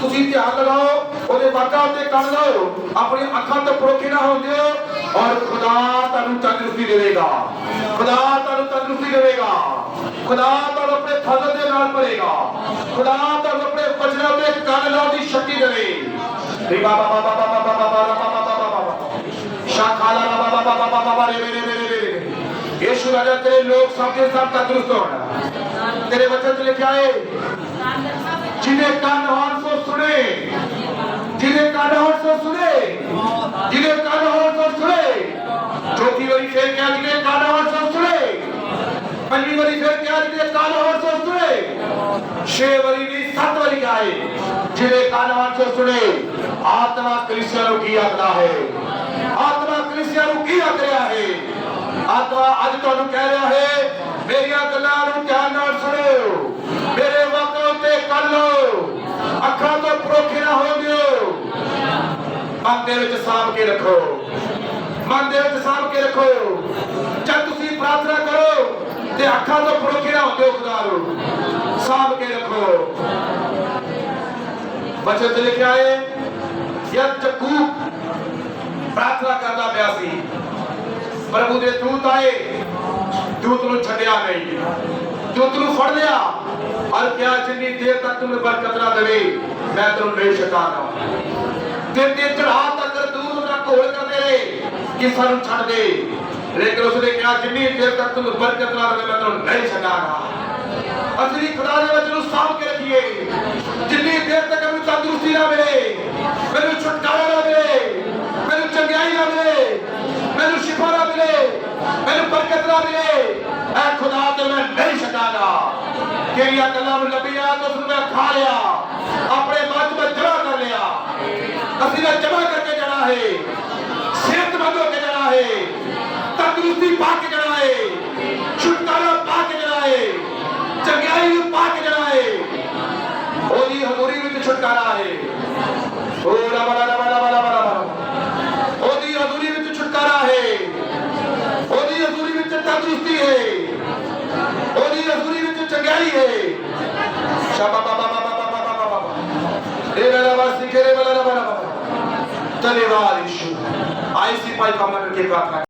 ਤੁਸੀਂ ਧਿਆਨ ਲਗਾਓ ਉਹਦੇ ਵਾਕਾਂ ਉੱਤੇ ਕੰਨ ਲਾਓ ਆਪਣੀ ਅੱਖਾਂ ਤੋਂ ਪਰੋਖੇ ਨਾ ਹੋਣ ਦਿਓ ਔਰ ਖੁਦਾ ਤੁਹਾਨੂੰ ਤੰਦਰੁਸਤੀ ਦੇਵੇਗਾ ਖੁਦਾ ਤੁਹਾਨੂੰ ਤੰਦਰੁਸਤੀ ਦੇਵੇਗਾ ਖੁਦਾ ਤੁਹਾਨੂੰ ਆਪਣੇ ਫਜ਼ਲ ਦੇ ਨਾਲ ਭਰੇਗਾ ਖੁਦਾ ਤੁਹਾਨੂੰ ਆਪਣੇ ਵਚਨਾਂ ਤੇ ਕੰਨ ਲਾਉਣ ਦੀ ਸ਼ਕਤੀ ਦੇਵੇ ਰੇ ਬਾਬਾ ਬਾਬਾ ਬਾਬਾ ਬਾਬਾ ਬਾਬਾ ਬਾਬਾ ਸ਼ਾਖਾਲਾ ਬਾਬਾ ਬਾਬਾ ਬਾਬਾ ਰੇ ਰੇ ਰੇ ਰੇ ਯਿਸੂ ਰਾਜਾ ਤੇਰੇ ਲੋਕ ਸਭ ਦੇ ਸਭ ਤੰਦਰੁਸਤ ਹੋਣ ਤੇਰੇ ਵਚਨ ਚ ਲਿਖਿਆ ਹੈ ਜਿਹਦੇ ਕੰਨ ਹੋਣ ਸੋ ਸੁਣੇ ਜਿਹਦੇ ਕੰਨ ਹੋਣ ਸੋ ਸੁਣੇ ਜਿਹਦੇ ਕੰਨ ਹੋਣ ਸੋ ਸੁਣੇ ਚੌਥੀ ਵਾਰੀ ਫੇਰ ਕਿਹਾ ਜਿਹਦੇ ਕੰਨ ਹੋਣ ਸੋ ਸੁਣੇ ਪੰਜਵੀਂ ਵਾਰੀ ਫੇਰ ਕਿਹਾ ਜਿਹਦੇ ਕੰਨ ਹੋਣ ਸੋ ਸੁਣੇ ਛੇ ਵਾਰੀ ਨਹੀਂ 7 ਵਾਰੀ ਕਿਹਾ ਹੈ ਜਿਹਦੇ ਕੰਨ ਹੋਣ ਸੋ ਸੁਣੇ ਆਤਮਾ ਕਲੀਸਿਆ ਨੂੰ ਕੀ ਆਖਦਾ ਹੈ ਆਤਮਾ ਕਲੀਸਿਆ ਨੂੰ ਕੀ ਆਖ ਰਿਹਾ ਹੈ ਆਤਮਾ ਅੱਜ ਤੁਹਾਨੂੰ ਕਹਿ ਰਿਹਾ ਹੈ ਮੇਰੀਆਂ ਗੱਲਾਂ ਨੂੰ ਧਿਆਨ ਨਾਲ ਸੁਣੋ ਮੇਰੇ ਵਾਕਾਂ ਉੱਤੇ ਕੰਨ ਲਓ ਅੱਖਾਂ ਤੋਂ ਪਰੋਖੇ ਨਾ ਹੋ ਦਿਓ ਮਨ ਦੇ ਵਿੱਚ ਸਾਂਭ ਕੇ ਰੱਖੋ ਮਨ ਦੇ ਵਿੱਚ ਸਾਂਭ ਕੇ ਰੱਖੋ ਜਦ ਤੁਸੀਂ ਪ੍ਰਾਰਥਨਾ ਕਰੋ ਤੇ ਅੱਖਾਂ ਤੋਂ ਪਰੋਖੇ ਨਾ ਹੁੰਦੇ ਹੋ ਖੁਦਾ ਨੂੰ ਸਾਂਭ ਕੇ ਰੱਖੋ ਬਚਨ ਤੇ ਲਿਖਿਆ ਹੈ ਜਦ ਚੱਕੂ ਪ੍ਰਾਰਥਨਾ ਕਰਦਾ ਪਿਆ ਸੀ ਪ੍ਰਭੂ ਦੇ ਦੂਤ ਆਏ ਦੂਤ ਨੂੰ ਛੱਡਿਆ ਨਹੀਂ ਦੂਤ ਨੂੰ ਫੜ ਲਿਆ ਔਰ ਕਿਹਾ ਜਿੰਨੀ ਦੇਰ ਤੱਕ ਤੁਮ ਬਰਕਤ ਨਾ ਦੇਵੇ ਮੈਂ ਤੈਨੂੰ ਨਹੀਂ ਛੱਡਾਂਗਾ ਤੇ ਚੜਾ ਤੱਕ ਦੂਤ ਦਾ ਘੋਲ ਕਰਦੇ ਰਹੇ ਕਿ ਸਾਨੂੰ ਛੱਡ ਦੇ ਲੇਕਿਨ ਉਸਨੇ ਕਿਹਾ ਜਿੰਨੀ ਦੇਰ ਤੱਕ ਤੁਮ ਬਰਕਤ ਨਾ ਦੇਵੇ ਮੈਂ ਤੈਨੂੰ ਨਹੀਂ ਛੱਡਾਂਗਾ ਅਸੀਂ ਖੁਦਾ ਦੇ ਵਚਨ ਨੂੰ ਸਾਂਭ ਕੇ ਰੱਖੀਏ ਜਿੰਨੀ ਦੇਰ ਤੱਕ ਮੈਨੂੰ ਤੰਦਰੁਸਤੀ ਨਾ ਮਿਲੇ ਮੈਨੂੰ ਛੁਟਕਾਰਾ ਨਾ ਮਿਲੇ ਮੈਨੂੰ ਚੰਗਿਆਈ ਨਾ ਮਿਲੇ ਮੈਨੂੰ ਸ਼ਿਫਾ ਨਾ ਮਿਲੇ ਮੈਨੂੰ ਬਰਕਤ ਨਾ ਮਿਲੇ ਐ ਖੁਦਾ ਤੇ ਮੈਂ ਨਹੀਂ ਛੱਡਾਂਗਾ ਕਿਹੜੀਆਂ ਗੱਲਾਂ ਨੂੰ ਲੱਭੀਆਂ ਤਾਂ ਉਸ ਨੂੰ ਮੈਂ ਖਾ ਲਿਆ ਆਪਣੇ ਮਨ ਵਿੱਚ ਜਮਾ ਕਰ ਲਿਆ ਅਸੀਂ ਨੇ ਜਮਾ ਕਰਕੇ ਜਾਣਾ ਹੈ ਸਿਹਤਮੰਦ ਹੋ ਕੇ ਜਾਣਾ ਹੈ ਤੰਦਰੁਸਤੀ ਪਾ ਕੇ ਜਾਣਾ ਹੈ ਛੁਟਕਾਰਾ ਪਾ ਕੇ ਜਾਣਾ ਹੈ ਚੰਗਿਆਈ ਨੂੰ ਪਾ ਕੇ ਜਾਣਾ ਹੈ ਉਹਦੀ ਹਜ਼ੂਰੀ ਵਿੱਚ ਛੁਟਕਾਰਾ ਹੈ ਉਹ ਰਬਾ तंदुरुस्ती है ओदी रसूली विच चंगाई है शाबा बाबा बाबा बाबा बाबा रे वाला बस सिखे रे वाला बाबा धन्यवाद यीशु आई सी पाई कामना करके प्रार्थना